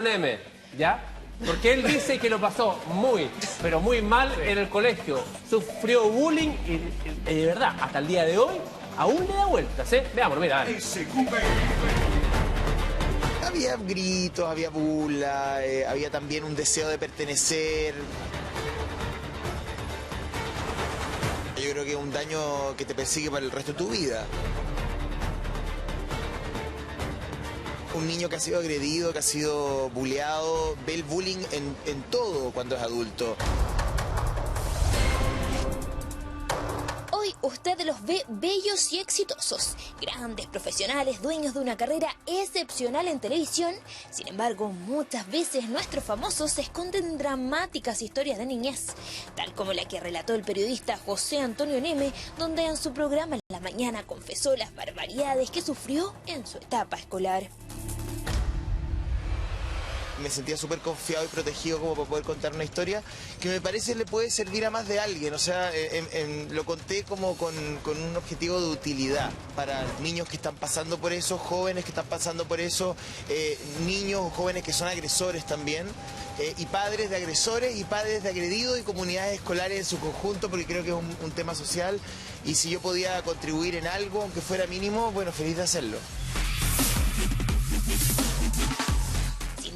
M, ¿ya? Porque él dice que lo pasó muy, pero muy mal en el colegio. Sufrió bullying y de verdad, hasta el día de hoy, aún le da vueltas, ¿eh? Veámoslo, mira, dale. Había gritos, había burla, había también un deseo de pertenecer. Yo creo que es un daño que te persigue para el resto de tu vida. Un niño que ha sido agredido, que ha sido bulleado, ve el bullying en todo cuando es adulto. Hoy usted los ve bellos y exitosos, grandes profesionales, dueños de una carrera excepcional en televisión. Sin embargo, muchas veces nuestros famosos se esconden dramáticas historias de niñez, tal como la que relató el periodista José Antonio Neme, donde en su programa En la Mañana confesó las barbaridades que sufrió en su etapa escolar. Me sentía súper confiado y protegido como para poder contar una historia que me parece le puede servir a más de alguien. O sea, lo conté como con un objetivo de utilidad para niños que están pasando por eso, jóvenes que están pasando por eso, niños o jóvenes que son agresores también, y padres de agresores y padres de agredidos y comunidades escolares en su conjunto, porque creo que es un tema social y si yo podía contribuir en algo, aunque fuera mínimo, bueno, feliz de hacerlo.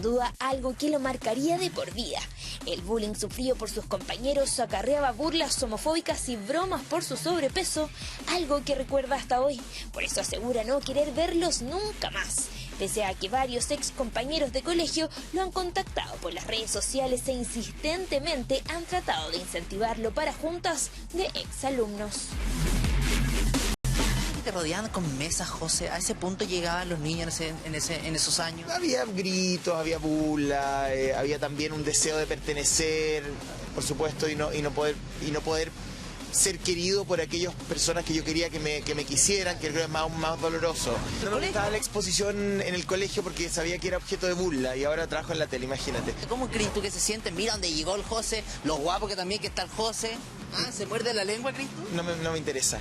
Duda algo que lo marcaría de por vida. El bullying sufrido por sus compañeros acarreaba burlas homofóbicas y bromas por su sobrepeso, algo que recuerda hasta hoy. Por eso asegura no querer verlos nunca más. Pese a que varios ex compañeros de colegio lo han contactado por las redes sociales e insistentemente han tratado de incentivarlo para juntas de ex alumnos. ¿Te rodeaban con mesas, José? ¿A ese punto llegaban los niños en esos años? Había gritos, había burla, había también un deseo de pertenecer, por supuesto, y no poder ser querido por aquellas personas que yo quería que me quisieran, que creo que es más doloroso. No me gustaba la exposición en el colegio porque sabía que era objeto de burla y ahora trabajo en la tele, imagínate. ¿Cómo crees tú que se siente? Mira dónde llegó el José, lo guapo que también que está el José. Ah, ¿se muerde la lengua, crees tú? No me interesa.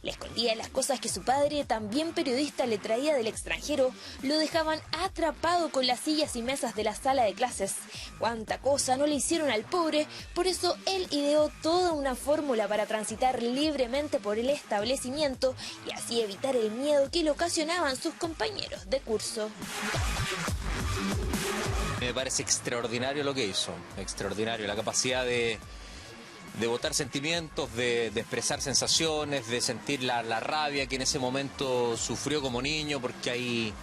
Le escondía las cosas que su padre, también periodista, le traía del extranjero, lo dejaban atrapado con las sillas y mesas de la sala de clases. Cuánta cosa no le hicieron al pobre, por eso él ideó toda una fórmula para transitar libremente por el establecimiento y así evitar el miedo que le ocasionaban sus compañeros de curso. Me parece extraordinario lo que hizo, extraordinario, la capacidad de botar sentimientos, de expresar sensaciones, de sentir la rabia que en ese momento sufrió como niño, porque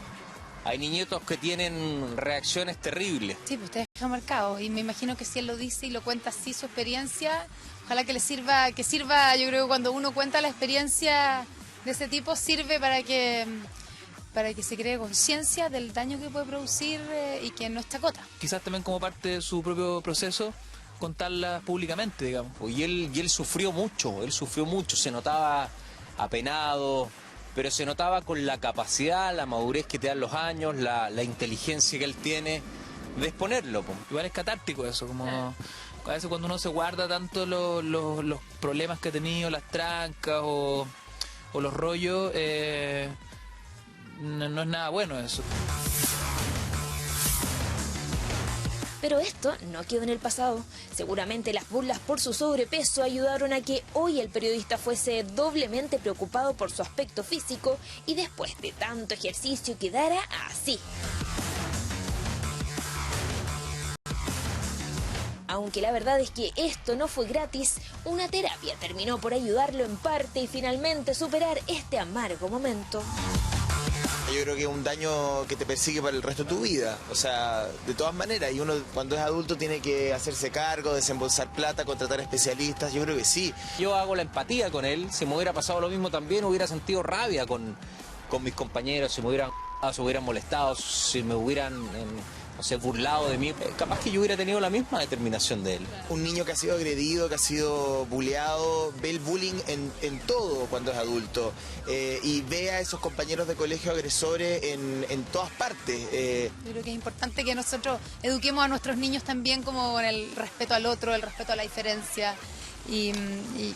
hay niñitos que tienen reacciones terribles. Sí, pues usted deja marcado y me imagino que si él lo dice y lo cuenta así su experiencia, ojalá que le sirva, yo creo que cuando uno cuenta la experiencia de ese tipo sirve para que se cree conciencia del daño que puede producir y que no está acota. Quizás también como parte de su propio proceso, contarla públicamente, digamos. Y él sufrió mucho, se notaba apenado, pero se notaba con la capacidad, la madurez que te dan los años, la inteligencia que él tiene de exponerlo. Igual es catártico eso, como a veces cuando uno se guarda tanto los problemas que ha tenido, las trancas o los rollos, no es nada bueno eso. Pero esto no quedó en el pasado. Seguramente las burlas por su sobrepeso ayudaron a que hoy el periodista fuese doblemente preocupado por su aspecto físico y después de tanto ejercicio quedara así. Aunque la verdad es que esto no fue gratis, una terapia terminó por ayudarlo en parte y finalmente superar este amargo momento. Yo creo que es un daño que te persigue para el resto de tu vida, o sea, de todas maneras, y uno cuando es adulto tiene que hacerse cargo, desembolsar plata, contratar especialistas, yo creo que sí. Yo hago la empatía con él, si me hubiera pasado lo mismo también hubiera sentido rabia con mis compañeros, si me hubieran molestado, si me hubieran no sé, burlado de mí, capaz que yo hubiera tenido la misma determinación de él. Un niño que ha sido agredido, que ha sido bulleado, ve el bullying en todo cuando es adulto y ve a esos compañeros de colegio agresores en todas partes. Yo creo que es importante que nosotros eduquemos a nuestros niños también como con el respeto al otro, el respeto a la diferencia. Y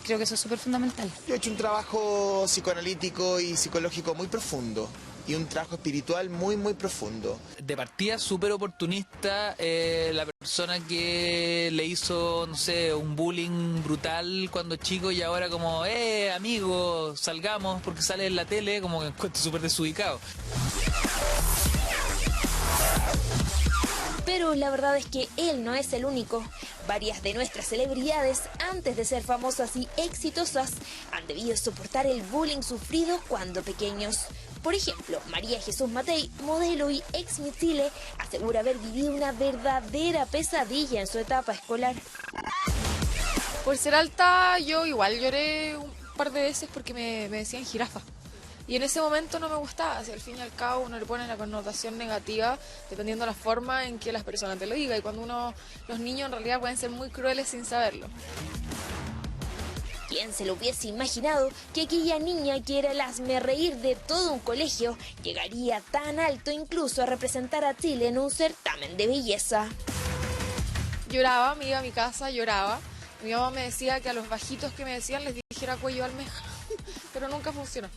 creo que eso es súper fundamental. Yo he hecho un trabajo psicoanalítico y psicológico muy profundo. y un trabajo espiritual muy, muy profundo. De partida súper oportunista, la persona que le hizo, no sé, un bullying brutal cuando chico y ahora como, amigo, salgamos porque sale en la tele, como que encuentro súper desubicado. Pero la verdad es que él no es el único. Varias de nuestras celebridades, antes de ser famosas y exitosas, han debido soportar el bullying sufrido cuando pequeños. Por ejemplo, María Jesús Matei, modelo y ex Miss Chile, asegura haber vivido una verdadera pesadilla en su etapa escolar. Por ser alta, yo igual lloré un par de veces porque me decían jirafa. Y en ese momento no me gustaba, al fin y al cabo uno le pone la connotación negativa dependiendo de la forma en que las personas te lo digan. Y cuando los niños en realidad pueden ser muy crueles sin saberlo. ¿Quién se lo hubiese imaginado que aquella niña que era el hazmerreír de todo un colegio llegaría tan alto incluso a representar a Chile en un certamen de belleza? Lloraba, me iba a mi casa, lloraba. Mi mamá me decía que a los bajitos que me decían les dijera cuello de almeja, pero nunca funcionó.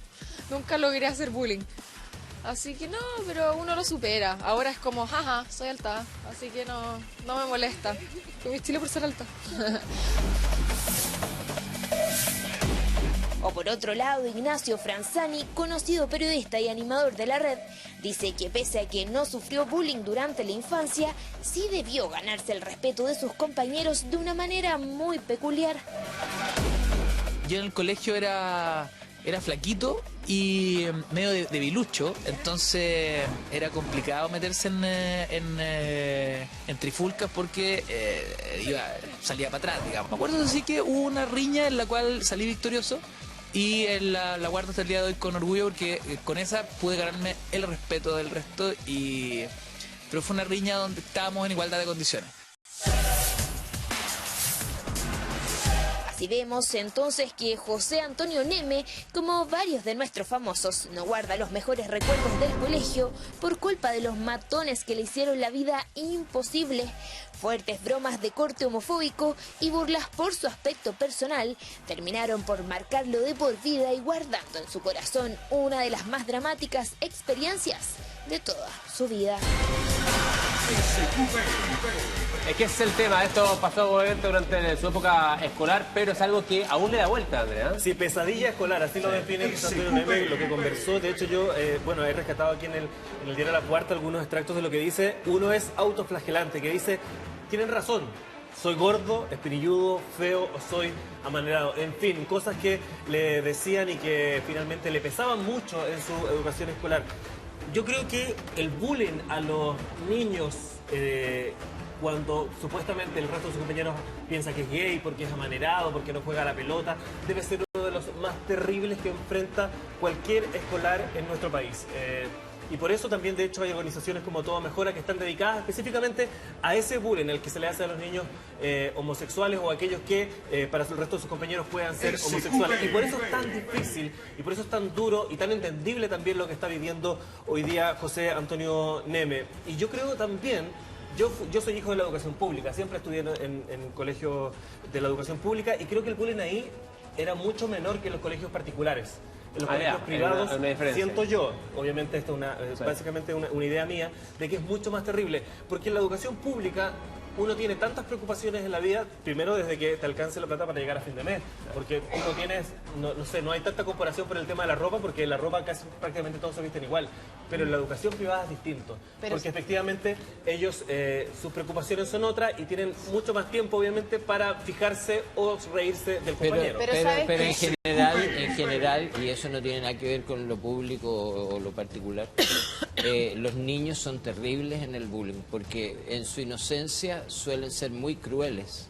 Nunca logré hacer bullying. Así que no, pero uno lo supera. Ahora es como, jaja, soy alta, así que no me molesta. Con mi estilo por ser alta. O por otro lado, Ignacio Franzani, conocido periodista y animador de la red, dice que pese a que no sufrió bullying durante la infancia, sí debió ganarse el respeto de sus compañeros de una manera muy peculiar. Yo en el colegio era flaquito y medio debilucho, entonces era complicado meterse en trifulcas porque salía para atrás, digamos. Me acuerdo así que hubo una riña en la cual salí victorioso y la guardo hasta el día de hoy con orgullo porque con esa pude ganarme el respeto del resto, pero fue una riña donde estábamos en igualdad de condiciones. Y vemos entonces que José Antonio Neme, como varios de nuestros famosos, no guarda los mejores recuerdos del colegio por culpa de los matones que le hicieron la vida imposible. Fuertes bromas de corte homofóbico y burlas por su aspecto personal terminaron por marcarlo de por vida y guardando en su corazón una de las más dramáticas experiencias de toda su vida. Es que ese es el tema, esto pasó obviamente durante su época escolar, pero es algo que aún le da vuelta, Andrea. Sí, pesadilla escolar, así lo define Antonio Neme, lo que conversó. De hecho yo, he rescatado aquí en el diario La Cuarta algunos extractos de lo que dice. Uno es autoflagelante, que dice, tienen razón, soy gordo, espinilludo, feo o soy amanerado. En fin, cosas que le decían y que finalmente le pesaban mucho en su educación escolar. Yo creo que el bullying a los niños, cuando supuestamente el resto de sus compañeros piensa que es gay, porque es amanerado, porque no juega a la pelota, debe ser uno de los más terribles que enfrenta cualquier escolar en nuestro país. Y por eso también, de hecho, hay organizaciones como Todo Mejora que están dedicadas específicamente a ese bullying, el que se le hace a los niños homosexuales o aquellos que para el resto de sus compañeros puedan ser homosexuales. Y por eso es tan difícil, y por eso es tan duro y tan entendible también lo que está viviendo hoy día José Antonio Neme. Y yo creo también, yo soy hijo de la educación pública, siempre estudié en el colegio de la educación pública y creo que el bullying ahí era mucho menor que en los colegios particulares. En los colegios privados, siento yo, obviamente esto es básicamente una idea mía, de que es mucho más terrible, porque en la educación pública uno tiene tantas preocupaciones en la vida, primero desde que te alcance la plata para llegar a fin de mes, porque uno tienes, no hay tanta comparación por el tema de la ropa, porque la ropa casi prácticamente todos se visten igual, pero en la educación privada es distinto, porque efectivamente ellos, sus preocupaciones son otras y tienen mucho más tiempo obviamente para fijarse o reírse del compañero. Pero en general, y eso no tiene nada que ver con lo público o lo particular, los niños son terribles en el bullying, porque en su inocencia suelen ser muy crueles,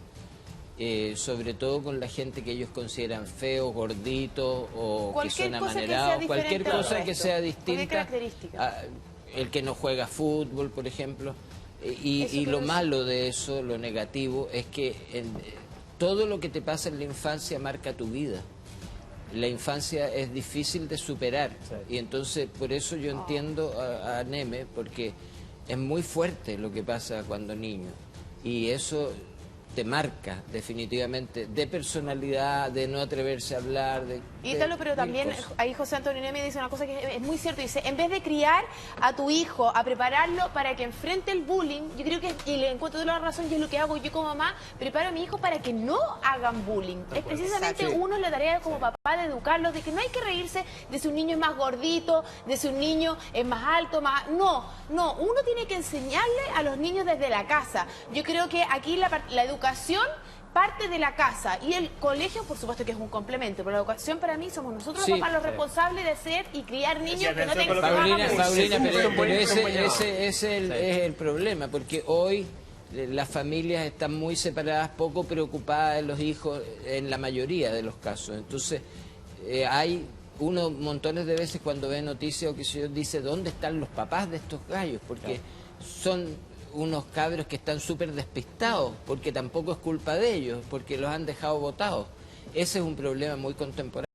sobre todo con la gente que ellos consideran feo, gordito o que son amanerados, cualquier cosa que sea distinta, el que no juega fútbol, por ejemplo, y lo malo de eso, lo negativo, es que todo lo que te pasa en la infancia marca tu vida. La infancia es difícil de superar y entonces por eso yo entiendo a Neme, porque es muy fuerte lo que pasa cuando niño y eso te marca definitivamente, de personalidad, de no atreverse a hablar, Ítalo, pero también ahí José Antonio Neme dice una cosa que es muy cierta, dice, en vez de criar a tu hijo, a prepararlo para que enfrente el bullying, yo creo que, y le encuentro toda la razón, y es lo que hago yo como mamá, preparo a mi hijo para que no hagan bullying. Es precisamente uno la tarea como papá de educarlos, de que no hay que reírse de si un niño es más gordito, de si un niño es más alto, más... No, uno tiene que enseñarle a los niños desde la casa. Yo creo que aquí la educación parte de la casa y el colegio, por supuesto que es un complemento, pero la educación para mí somos nosotros los papás los responsables de ser y criar niños que no tengan Paulina, pero ese es el problema, porque hoy las familias están muy separadas, poco preocupadas de los hijos en la mayoría de los casos. Entonces, hay uno montones de veces cuando ve noticias o que se dice, ¿dónde están los papás de estos gallos? Porque son unos cabros que están súper despistados, porque tampoco es culpa de ellos, porque los han dejado botados. Ese es un problema muy contemporáneo.